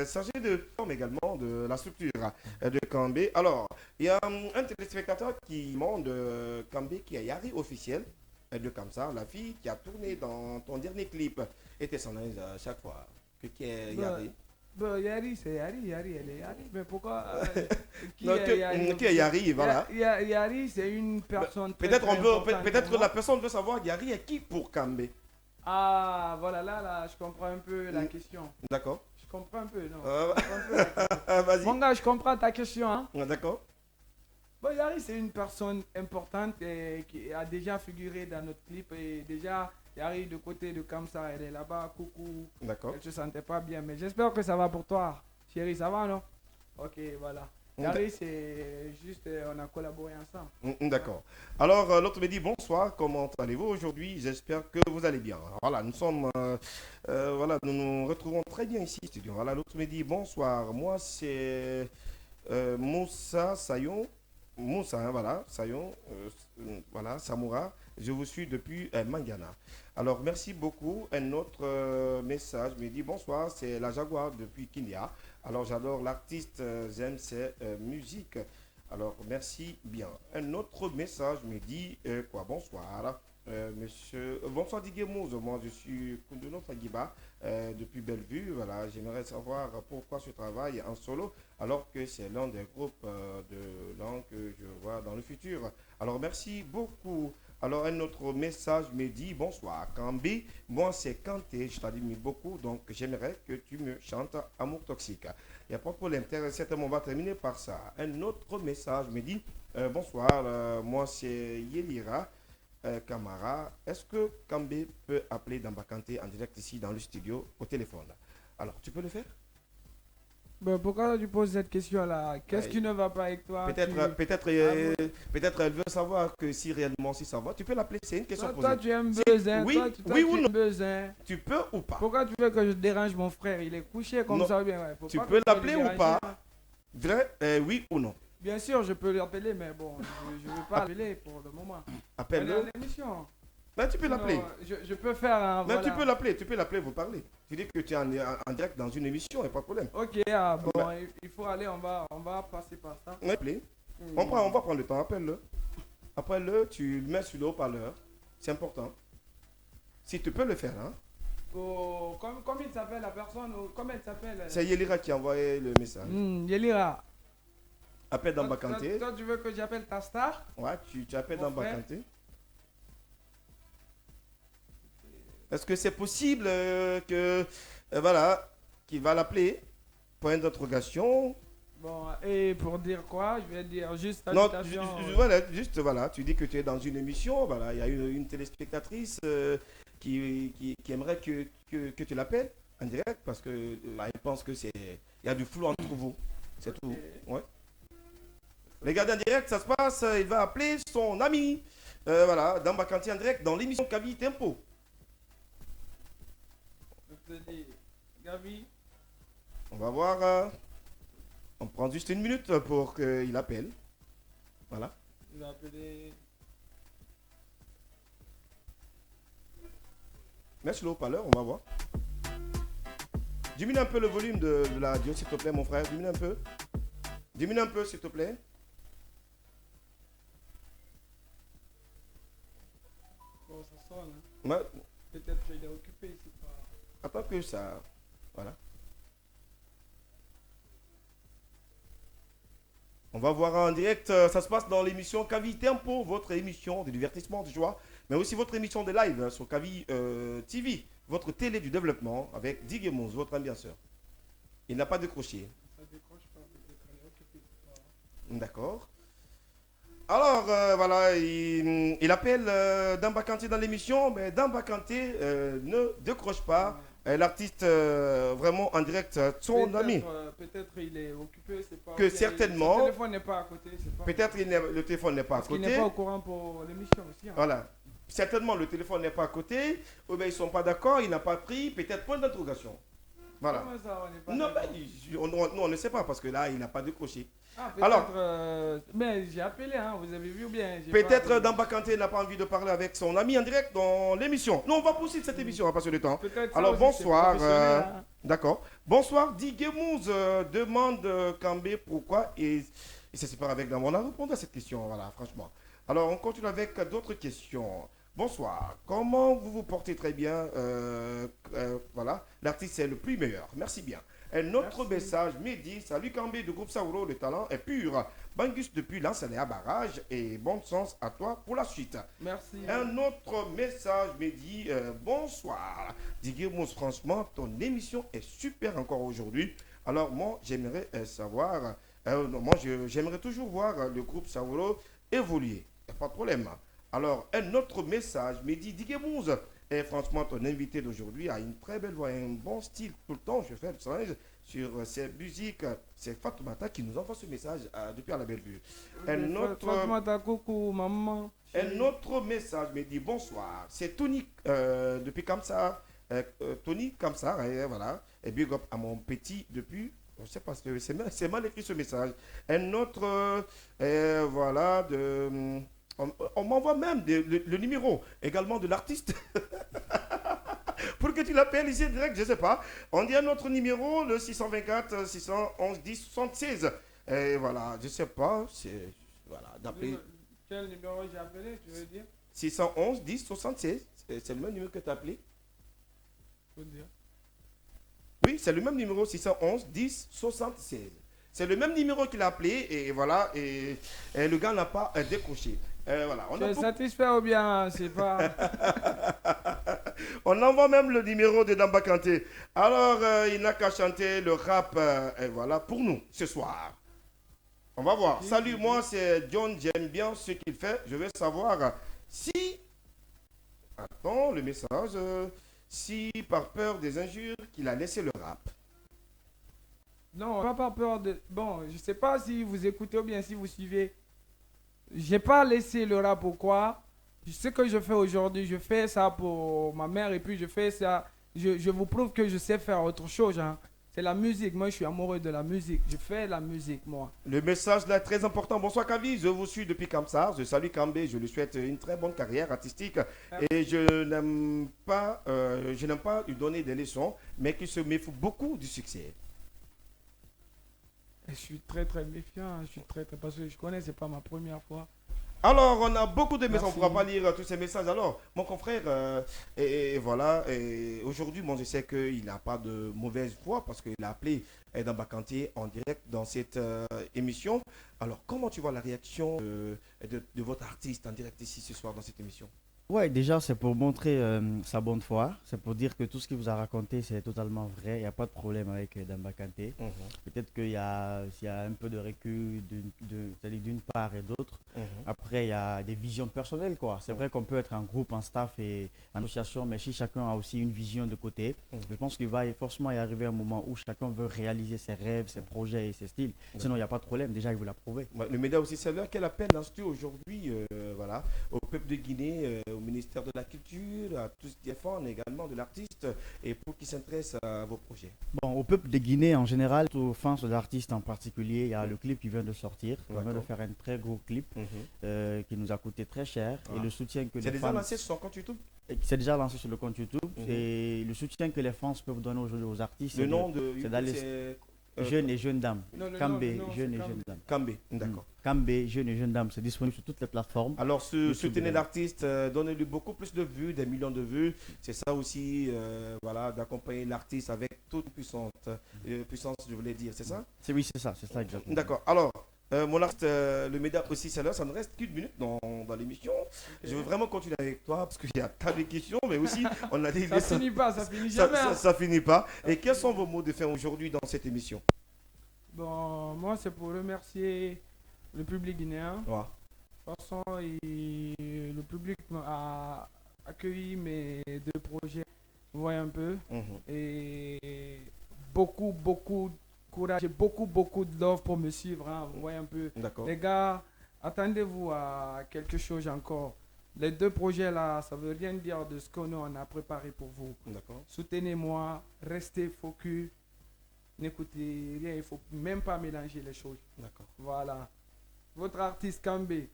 chargé de forme également de la structure de Kambé. Alors, il y a un téléspectateur qui demande Kambé qui est Yari officiel de Kamsa, la fille qui a tourné dans ton dernier clip. Était son aise à chaque fois. Qui est Yari? Yari, c'est Yari, elle est Yari. Mais pourquoi Qui est Yari, voilà. Yari, c'est une personne. Peut-être que la personne veut savoir Yari est qui pour Kambé. Ah, voilà, là, je comprends un peu la question. D'accord. Je comprends un peu, non. Vas-y. Mon gars, je comprends ta question, hein. D'accord. Bon, Yari, c'est une personne importante et qui a déjà figuré dans notre clip. Et déjà, Yari, de côté de Kamsa, elle est là-bas, coucou. D'accord. Elle se sentait pas bien, mais j'espère que ça va pour toi. Chérie, ça va, non? Ok, voilà. Yari, c'est juste, on a collaboré ensemble. D'accord. Alors, l'autre me dit bonsoir, comment allez-vous aujourd'hui? J'espère que vous allez bien. Voilà, nous sommes, nous nous retrouvons très bien ici, studio. Voilà, l'autre me dit bonsoir, moi c'est Moussa Sayon. Moussa, hein, voilà, Sayon, voilà, Samoura, je vous suis depuis Mangana. Alors, merci beaucoup. Un autre message me dit bonsoir, c'est la Jaguar depuis Kenya. Alors, j'adore l'artiste, j'aime ses musiques. Alors, merci bien. Un autre message me dit bonsoir. Monsieur, bonsoir Diguemouze, moi je suis Kunduno Fagiba depuis Bellevue. Voilà, j'aimerais savoir pourquoi ce travail en solo alors que c'est l'un des groupes de langue que je vois dans le futur. Alors merci beaucoup. Alors un autre message me dit bonsoir Kambi, moi c'est Kanté, je t'admire beaucoup donc j'aimerais que tu me chantes Amour Toxique. Il n'y a pas de problème, certainement on va terminer par ça. Un autre message me dit bonsoir, moi c'est Yelira. Camara, est-ce que Kambé peut appeler Damba Kanté en direct ici dans le studio au téléphone? Alors, tu peux le faire? Pourquoi tu poses cette question-là? Qu'est-ce qui ne va pas avec toi? Peut-être elle veut savoir que si réellement si ça va, tu peux l'appeler, c'est une question posée. Toi, tu aimes besoin. Oui ou non? Besoin. Tu peux ou pas? Pourquoi tu veux que je dérange mon frère? Il est couché comme ça bien. Ouais. Tu peux l'appeler ou pas? Vrai, oui ou non? Bien sûr, je peux l'appeler, mais bon, je ne veux pas l'appeler pour le moment. Appelle-le. Ben, tu peux l'appeler. Je peux faire un. Ben, voilà. Tu peux l'appeler, vous parler. Tu dis que tu es en direct dans une émission, il n'y a pas de problème. Ok, il faut aller, on va passer par ça. Appeler. On va prendre le temps, appelle-le. Appelle-le, tu le mets sur le haut-parleur. C'est important. Si tu peux le faire, hein. Comment il s'appelle la personne? Comment elle s'appelle? C'est Yelira qui a envoyé le message. Yelira. Appelle Damba Kanté. Toi, tu veux que j'appelle ta star? Ouais, tu appelles Damba Kanté. Est-ce que c'est possible qu'il va l'appeler? Point d'interrogation. Bon, et pour dire quoi? Je vais dire juste non, voilà, tu dis que tu es dans une émission, voilà, il y a une téléspectatrice qui aimerait que tu l'appelles en direct parce que elle pense que il y a du flou entre vous. C'est tout. Ouais. Regardez en direct, ça se passe, il va appeler son ami, Damba Kanté en direct dans l'émission Kavi Tempo. Je te dis, Gavi. On va voir, on prend juste une minute pour qu'il appelle. Voilà. Il va appeler. Merci le haut-parleur, on va voir. Diminue un peu le volume de la radio, s'il te plaît, mon frère, diminue un peu. Diminue un peu, s'il te plaît. Bon, ça sonne. Hein. Ouais. Peut-être qu'il est occupé. C'est pas... Attends que ça... Voilà. On va voir en direct, ça se passe dans l'émission Kavi Tempo, votre émission de divertissement, de joie, mais aussi votre émission de live sur Kavi TV, votre télé du développement avec Diguemouze, votre ambianceur. Il n'a pas décroché. Ça décroche pas, peut-être qu'il est occupé. D'accord. Alors, voilà, il appelle Damba Kanté dans l'émission, mais Damba Kanté ne décroche pas. L'artiste vraiment en direct, son ami. Peut-être il est occupé, c'est pas. Que certainement. Le téléphone n'est pas à côté. Peut-être le téléphone n'est pas à côté. Il n'est pas au courant pour l'émission aussi. Hein. Voilà. Certainement le téléphone n'est pas à côté. Ou bien ils ne sont pas d'accord, il n'a pas pris. Peut-être point d'interrogation. Voilà. Comment ça, on n'est pas Non, d'accord? non, on ne sait pas parce que là, il n'a pas décroché. Ah, peut-être, Alors- mais j'ai appelé, hein, vous avez vu ou bien? J'ai Peut-être pas- Damba Kanté n'a pas envie de parler avec son ami en direct dans l'émission. Non, on va poursuivre cette émission, on va passer le temps. Peut-être ça Alors aussi, bonsoir. c'est professionnel, hein. D'accord. Bonsoir. Diguemouz demande Kambé pourquoi il se sépare avec Damba. On a répondu à cette question, voilà, franchement. Alors on continue avec d'autres questions. Bonsoir. Comment vous vous portez très bien voilà. L'artiste est le plus meilleur. Merci bien. Un autre Merci. message, Mehdi, salut Kambé de groupe Saouro, le talent est pur. Bangus depuis l'Ansalé à barrage et bon sens à toi pour la suite. Merci. Un autre message me dit bonsoir. Diguemouz, franchement, ton émission est super encore aujourd'hui. Alors, moi, j'aimerais savoir, j'aimerais toujours voir le groupe Saouro évoluer. Il n'y a pas de problème. Alors, un autre message me dit Diguemouz, et franchement, ton invité d'aujourd'hui a une très belle voix et un bon style. Tout le temps, je fais le challenge sur ses musiques. C'est Fatoumata qui nous envoie ce message depuis à la Bellevue. Un autre. Fatoumata, coucou, maman. Un autre message me dit bonsoir. C'est Tony depuis Kamsar. Tony Kamsar, voilà. Et big up à mon petit depuis. Je ne sais pas, c'est mal écrit ce message. Un autre, voilà, on m'envoie même le numéro également de l'artiste. Pour que tu l'appelles ici direct, je ne sais pas. On dit un autre numéro, le 624 611 10 76. Et voilà, je ne sais pas. Voilà, d'appeler. Quel numéro j'ai appelé, tu veux dire? 611 10 76. C'est le même numéro que tu as appelé? Faut dire. Oui, c'est le même numéro, 611 10 76. C'est le même numéro qu'il a appelé et voilà, et le gars n'a pas décroché. Voilà, Tu es satisfait ou bien c'est pas. On envoie même le numéro de Damba Kanté. Alors, il n'a qu'à chanter le rap, et voilà, pour nous, ce soir. On va voir. Salut, moi, c'est John, j'aime bien ce qu'il fait. Je veux savoir si... Attends, le message. Si, par peur des injures, qu'il a laissé le rap. Non, pas par peur de. Bon, je sais pas si vous écoutez ou bien si vous suivez. J'ai pas laissé le rap pourquoi. Ce que je fais aujourd'hui, je fais ça pour ma mère et puis je fais ça. Je vous prouve que je sais faire autre chose. Hein. C'est la musique. Moi, je suis amoureux de la musique. Je fais la musique, moi. Le message là est très important. Bonsoir Kavi, je vous suis depuis Kamsar. Je salue Kambé, je lui souhaite une très bonne carrière artistique. Et je n'aime pas lui donner des leçons, mais qu'il se méfie beaucoup du succès. Et je suis très très méfiant. Je suis très parce que je connais, c'est pas ma première fois. Alors, on a beaucoup de messages, on ne Merci. pourra pas lire tous ces messages. Alors, mon confrère, et voilà, et aujourd'hui, moi, je sais qu'il n'a pas de mauvaise foi parce qu'il a appelé Damba Kanté en direct dans cette émission. Alors, comment tu vois la réaction de votre artiste en direct ici ce soir dans cette émission? Ouais, déjà, c'est pour montrer sa bonne foi. C'est pour dire que tout ce qu'il vous a raconté, c'est totalement vrai. Il n'y a pas de problème avec Damba Kanté. Peut-être qu'il y a un peu de recul c'est-à-dire d'une part et d'autre. Après, il y a des visions personnelles, quoi. C'est vrai qu'on peut être en groupe, en staff et en association, mais si chacun a aussi une vision de côté, je pense qu'il va forcément y arriver un moment où chacun veut réaliser ses rêves, ses projets et ses styles. Sinon, il n'y a pas de problème. Déjà, il vous l'a prouvé. Ouais, le média aussi, c'est l'heure qu'elle appelle dans studio aujourd'hui, voilà, au peuple de Guinée, au ministère de la Culture, à tous les fans également de l'artiste, et pour qu'ils s'intéressent à vos projets. Bon, au peuple de Guinée en général, aux fans de l'artiste en particulier, il y a le clip qui vient de sortir. On vient de faire un très gros clip qui nous a coûté très cher. Et le soutien que C'est les déjà fans... lancé sur son compte YouTube? C'est déjà lancé sur le compte YouTube. Et le soutien que les fans peuvent donner aujourd'hui aux artistes, Le nom de c'est YouTube, d'aller c'est Jeune et Jeune Dame. Non, le Kambé, nom, Jeune et c'est Jeune Dame. Kambé, d'accord. Kambé, Jeune et Jeune Dame, c'est disponible sur toutes les plateformes. Alors, YouTube, soutenez l'artiste, donnez-lui beaucoup plus de vues, des millions de vues. C'est ça aussi, voilà, d'accompagner l'artiste avec toute puissance, je voulais dire, c'est ça? Oui, c'est ça exactement. D'accord. Alors, mon artiste, le média aussi, c'est là, ça ne reste qu'une minute dans l'émission. Je veux vraiment continuer avec toi parce qu'il y a tas de questions, mais aussi, on a des... Ça finit pas, ça finit jamais. hein. Ça finit pas. Et quels sont vos mots de fin aujourd'hui dans cette émission? Bon, moi, c'est pour remercier le public guinéen. Ouais. De toute façon, le public a accueilli mes deux projets. Vous voyez un peu. Et beaucoup de courage et beaucoup de love pour me suivre. Hein. Vous voyez un peu. D'accord. Les gars, attendez-vous à quelque chose encore. Les 2 projets là, ça veut rien dire de ce qu'on a préparé pour vous. D'accord. Soutenez-moi, restez focus, n'écoutez rien, il ne faut même pas mélanger les choses. D'accord. Voilà. Votre artiste Kambé,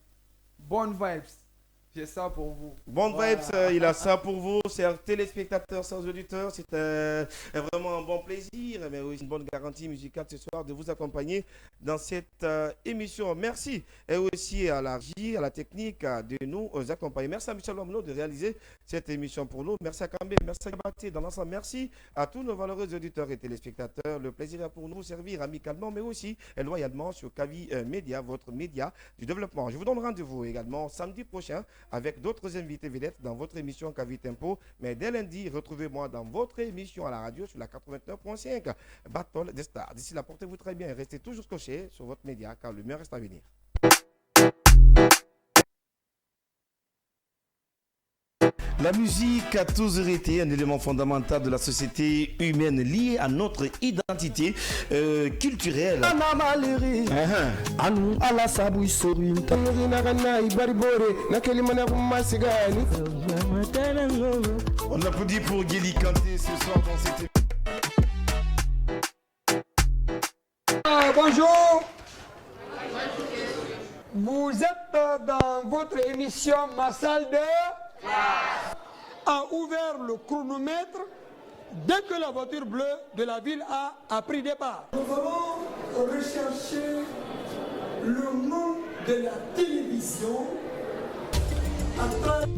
bonne vibes, j'ai ça pour vous. Bonne Voilà. vibes, il a ça pour vous, chers téléspectateurs, chers auditeurs. C'est vraiment un bon plaisir, mais aussi une bonne garantie musicale ce soir de vous accompagner dans cette émission. Merci et aussi à la régie, à la technique de nous accompagner. Merci à Michel Omno de réaliser cette émission pour nous. Merci à Kambé, merci à Gabaté dans l'ensemble. Merci à tous nos valeureux auditeurs et téléspectateurs. Le plaisir est pour nous de servir amicalement, mais aussi et loyalement sur Kavi Média, votre média du développement. Je vous donne rendez-vous également samedi prochain avec d'autres invités vedettes dans votre émission Kavi Tempo. Mais dès lundi, retrouvez-moi dans votre émission à la radio sur la 89.5 Battle des Stars. D'ici là, portez-vous très bien et restez toujours scotchés sur votre média car le meilleur reste à venir. La musique a toujours été un élément fondamental de la société humaine lié à notre identité culturelle. On applaudit pour Guéli Kanté ce soir dans cette Bonjour. Vous êtes dans votre émission Ma salle de classe. A ouvert le chronomètre dès que la voiture bleue de la ville a pris départ. Nous allons rechercher le nom de la télévision à travers...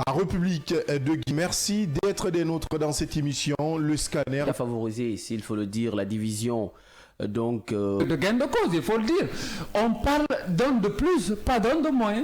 À République de Guy, merci d'être des nôtres dans cette émission. Le scanner a favorisé ici, il faut le dire, la division de gain de cause, il faut le dire. On parle d'un de plus, pas d'un de moins.